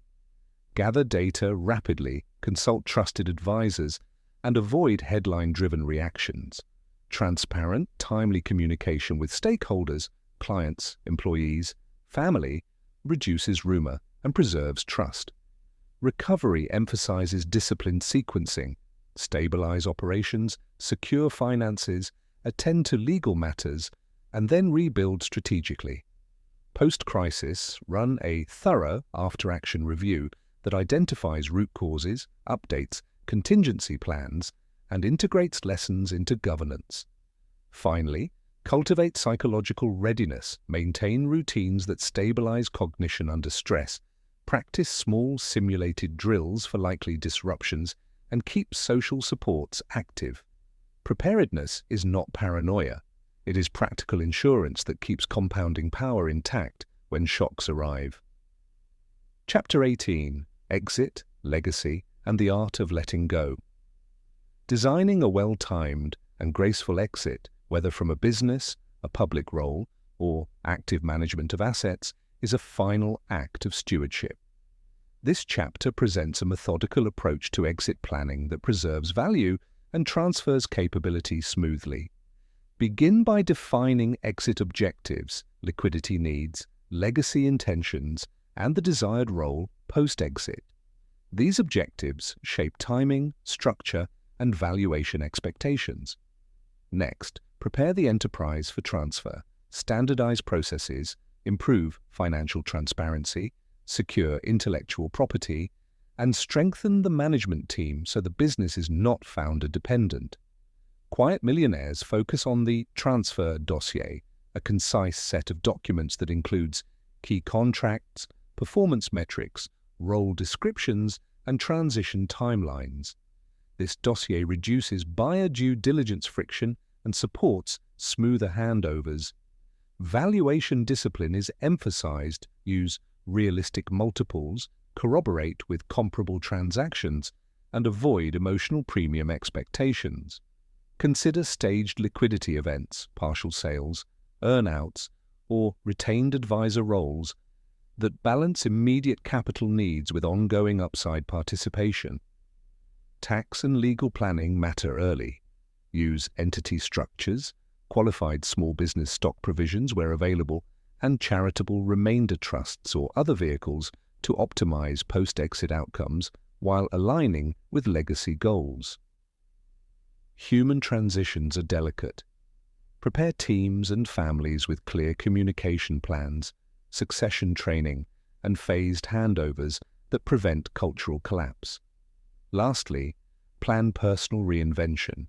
Gather data rapidly, consult trusted advisors, and avoid headline-driven reactions. Transparent, timely communication with stakeholders, clients, employees, family, reduces rumor and preserves trust. Recovery emphasizes disciplined sequencing, stabilize operations, secure finances, attend to legal matters, and then rebuild strategically. Post-crisis, run a thorough after-action review that identifies root causes, updates contingency plans, and integrates lessons into governance. Finally, cultivate psychological readiness, maintain routines that stabilize cognition under stress, practice small simulated drills for likely disruptions, and keep social supports active. Preparedness is not paranoia. It is practical insurance that keeps compounding power intact when shocks arrive. Chapter 18. Exit, Legacy, and the Art of Letting Go. Designing a well-timed and graceful exit whether from a business, a public role, or active management of assets, is a final act of stewardship. This chapter presents a methodical approach to exit planning that preserves value and transfers capability smoothly. Begin by defining exit objectives, liquidity needs, legacy intentions, and the desired role post-exit. These objectives shape timing, structure, and valuation expectations. Next, prepare the enterprise for transfer, standardize processes, improve financial transparency, secure intellectual property, and strengthen the management team so the business is not founder-dependent. Quiet Millionaires focus on the transfer dossier, a concise set of documents that includes key contracts, performance metrics, role descriptions, and transition timelines. This dossier reduces buyer due diligence friction and supports smoother handovers. Valuation discipline is emphasized. Use realistic multiples, corroborate with comparable transactions, and avoid emotional premium expectations. Consider staged liquidity events, partial sales, earn-outs, or retained advisor roles that balance immediate capital needs with ongoing upside participation. Tax and legal planning matter early. Use entity structures, qualified small business stock provisions where available, and charitable remainder trusts or other vehicles to optimize post-exit outcomes while aligning with legacy goals. Human transitions are delicate. Prepare teams and families with clear communication plans, succession training, and phased handovers that prevent cultural collapse. Lastly, plan personal reinvention.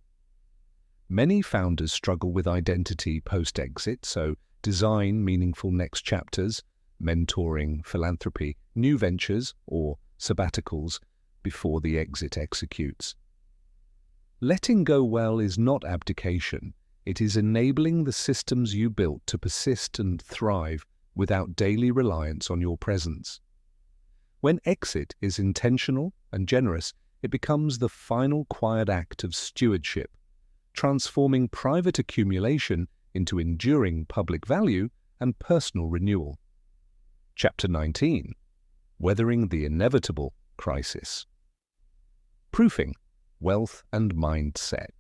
Many founders struggle with identity post-exit, so design meaningful next chapters, mentoring, philanthropy, new ventures, or sabbaticals before the exit executes. Letting go well is not abdication. It is enabling the systems you built to persist and thrive without daily reliance on your presence. When exit is intentional and generous, it becomes the final quiet act of stewardship, transforming private accumulation into enduring public value and personal renewal. Chapter 19. Weathering the Inevitable Crisis. Proofing, Wealth and Mindset.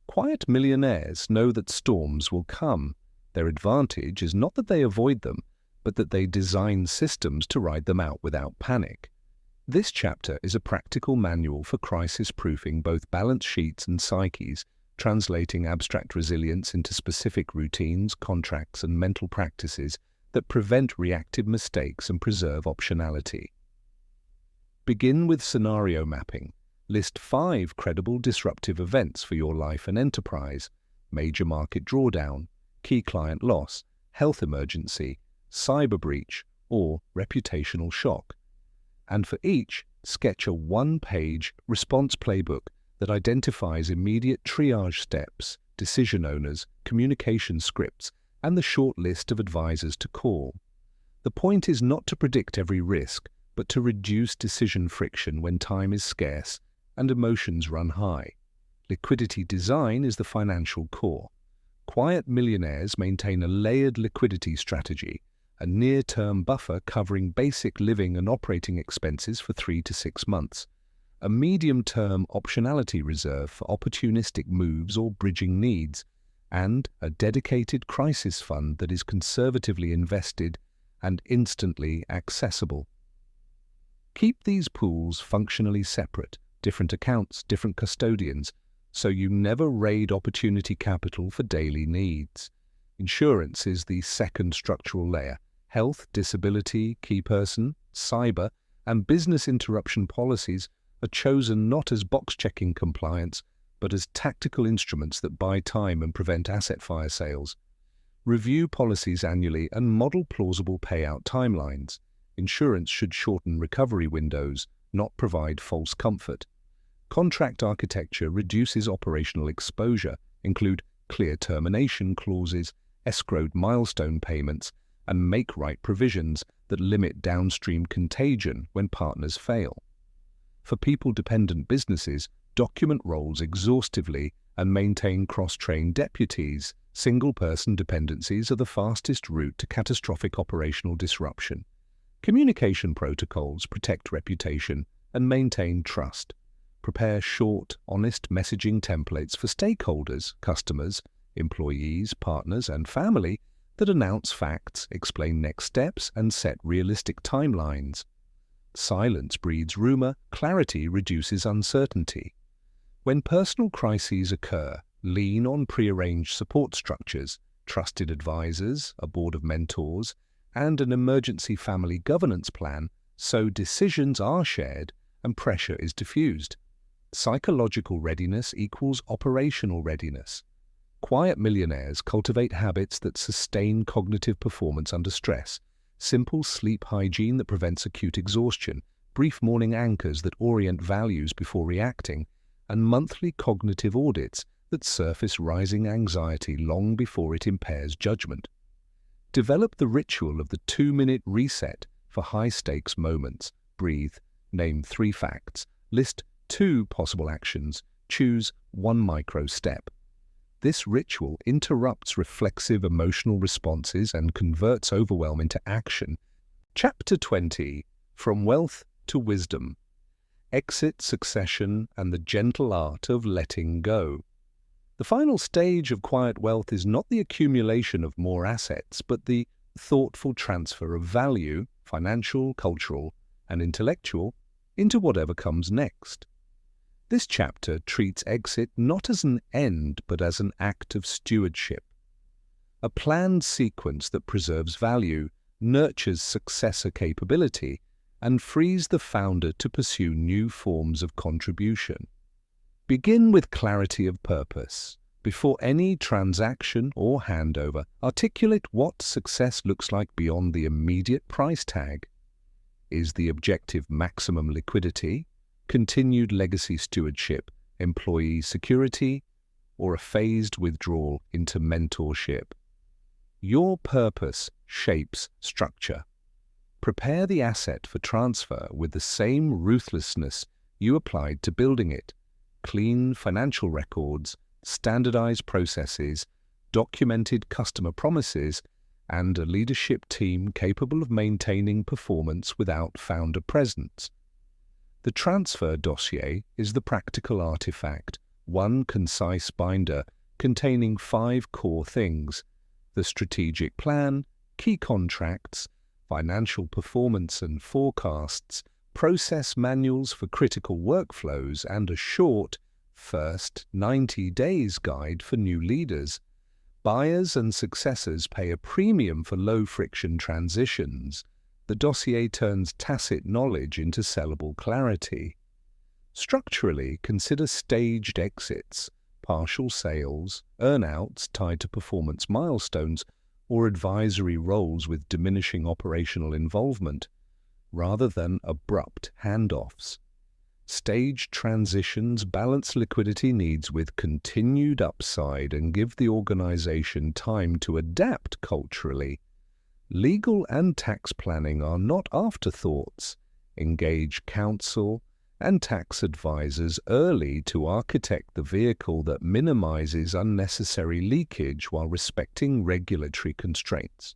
Quiet millionaires know that storms will come. Their advantage is not that they avoid them, but that they design systems to ride them out without panic. This chapter is a practical manual for crisis-proofing both balance sheets and psyches, translating abstract resilience into specific routines, contracts, and mental practices that prevent reactive mistakes and preserve optionality. Begin with scenario mapping. List 5 credible disruptive events for your life and enterprise: major market drawdown, key client loss, health emergency, cyber breach, or reputational shock. And for each, sketch a one-page response playbook that identifies immediate triage steps, decision owners, communication scripts, and the short list of advisors to call. The point is not to predict every risk, but to reduce decision friction when time is scarce and emotions run high. Liquidity design is the financial core. Quiet millionaires maintain a layered liquidity strategy, a near-term buffer covering basic living and operating expenses for 3 to 6 months, a medium-term optionality reserve for opportunistic moves or bridging needs, and a dedicated crisis fund that is conservatively invested and instantly accessible. Keep these pools functionally separate, different accounts, different custodians, so you never raid opportunity capital for daily needs. Insurance is the second structural layer. Health, disability, key person, cyber, and business interruption policies are chosen not as box-checking compliance, but as tactical instruments that buy time and prevent asset fire sales. Review policies annually and model plausible payout timelines. Insurance should shorten recovery windows, not provide false comfort. Contract architecture reduces operational exposure, include clear termination clauses, escrowed milestone payments, and make-right provisions that limit downstream contagion when partners fail. For people-dependent businesses, document roles exhaustively, and maintain cross-trained deputies. Single-person dependencies are the fastest route to catastrophic operational disruption. Communication protocols protect reputation and maintain trust. Prepare short, honest messaging templates for stakeholders, customers, employees, partners, and family that announce facts, explain next steps, and set realistic timelines. Silence breeds rumor, clarity reduces uncertainty. When personal crises occur, lean on prearranged support structures, trusted advisors, a board of mentors, and an emergency family governance plan so decisions are shared and pressure is diffused. Psychological readiness equals operational readiness. Quiet millionaires cultivate habits that sustain cognitive performance under stress, simple sleep hygiene that prevents acute exhaustion, brief morning anchors that orient values before reacting, and monthly cognitive audits that surface rising anxiety long before it impairs judgment. Develop the ritual of the 2-minute reset for high-stakes moments. Breathe, name 3 facts, list 2 possible actions, choose 1 micro step. This ritual interrupts reflexive emotional responses and converts overwhelm into action. Chapter 20. From Wealth to Wisdom. Exit, Succession, and the Gentle Art of Letting Go. The final stage of quiet wealth is not the accumulation of more assets, but the thoughtful transfer of value, financial, cultural, and intellectual, into whatever comes next. This chapter treats exit not as an end, but as an act of stewardship. A planned sequence that preserves value, nurtures successor capability, and frees the founder to pursue new forms of contribution. Begin with clarity of purpose. Before any transaction or handover, articulate what success looks like beyond the immediate price tag. Is the objective maximum liquidity, continued legacy stewardship, employee security, or a phased withdrawal into mentorship? Your purpose shapes structure. Prepare the asset for transfer with the same ruthlessness you applied to building it. Clean financial records, standardized processes, documented customer promises, and a leadership team capable of maintaining performance without founder presence. The transfer dossier is the practical artifact, one concise binder containing 5 core things: the strategic plan, key contracts, financial performance and forecasts, process manuals for critical workflows, and a short, first 90 days guide for new leaders. Buyers and successors pay a premium for low-friction transitions. The dossier turns tacit knowledge into sellable clarity. Structurally, consider staged exits, partial sales, earn-outs tied to performance milestones, or advisory roles with diminishing operational involvement, rather than abrupt handoffs. Staged transitions balance liquidity needs with continued upside and give the organization time to adapt culturally. Legal and tax planning are not afterthoughts. Engage counsel and tax advisors early to architect the vehicle that minimizes unnecessary leakage while respecting regulatory constraints.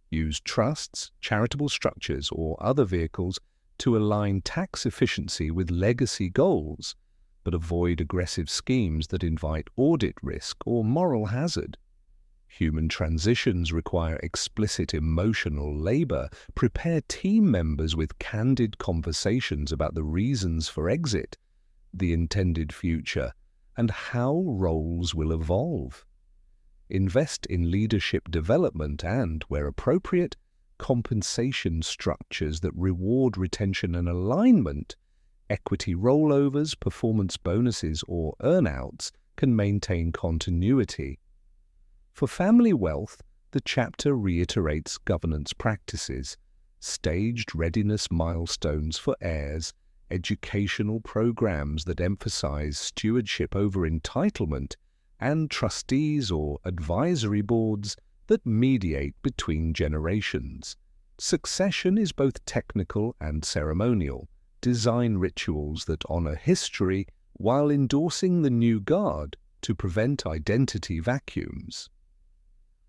Use trusts, charitable structures, or other vehicles to align tax efficiency with legacy goals, but avoid aggressive schemes that invite audit risk or moral hazard. Human transitions require explicit emotional labor. Prepare team members with candid conversations about the reasons for exit, the intended future, and how roles will evolve. Invest in leadership development and, where appropriate, compensation structures that reward retention and alignment. Equity rollovers, performance bonuses, or earnouts can maintain continuity. For family wealth, the chapter reiterates governance practices, staged readiness milestones for heirs, educational programs that emphasize stewardship over entitlement, and trustees or advisory boards that mediate between generations. Succession is both technical and ceremonial. Design rituals that honor history while endorsing the new guard to prevent identity vacuums.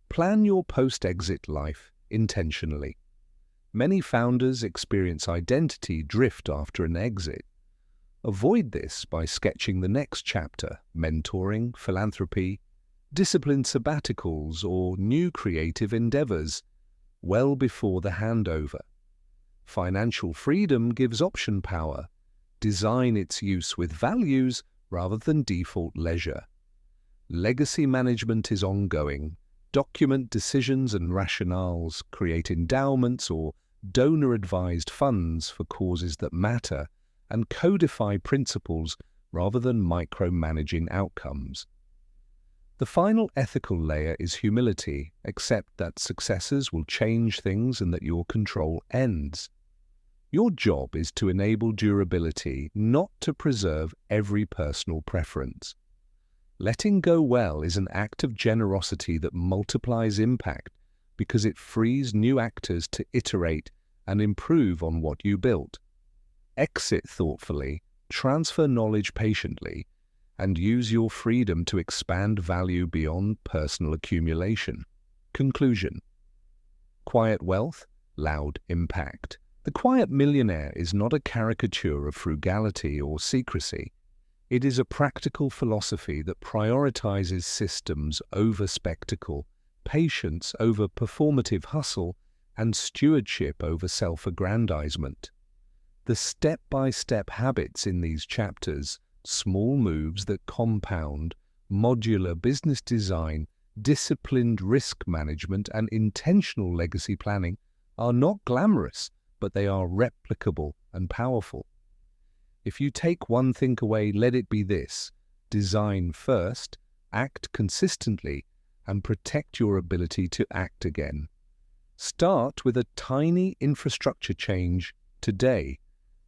Plan your post-exit life intentionally. Many founders experience identity drift after an exit. Avoid this by sketching the next chapter: mentoring, philanthropy, disciplined sabbaticals, or new creative endeavors, well before the handover. Financial freedom gives option power. Design its use with values rather than default leisure. Legacy management is ongoing. Document decisions and rationales, create endowments or donor-advised funds for causes that matter, and codify principles rather than micromanaging outcomes. The final ethical layer is humility. Accept that successors will change things and that your control ends. Your job is to enable durability, not to preserve every personal preference. Letting go well is an act of generosity that multiplies impact because it frees new actors to iterate and improve on what you built. Exit thoughtfully, transfer knowledge patiently, and use your freedom to expand value beyond personal accumulation. Conclusion. Quiet wealth, loud impact. The Quiet Millionaire is not a caricature of frugality or secrecy. It is a practical philosophy that prioritizes systems over spectacle, patience over performative hustle, and stewardship over self-aggrandizement. The step-by-step habits in these chapters, small moves that compound, modular business design, disciplined risk management, and intentional legacy planning, are not glamorous, but they are replicable and powerful. If you take one thing away, let it be this: design first, act consistently, and protect your ability to act again. Start with a tiny infrastructure change today.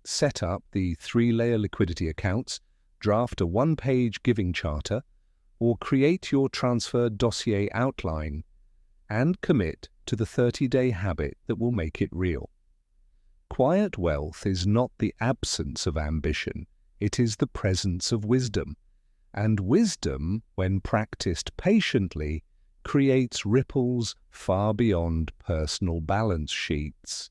Set up the 3-layer liquidity accounts, draft a 1-page giving charter, or create your transfer dossier outline, and commit to the 30-day habit that will make it real. Quiet wealth is not the absence of ambition, it is the presence of wisdom. And wisdom, when practiced patiently, creates ripples far beyond personal balance sheets.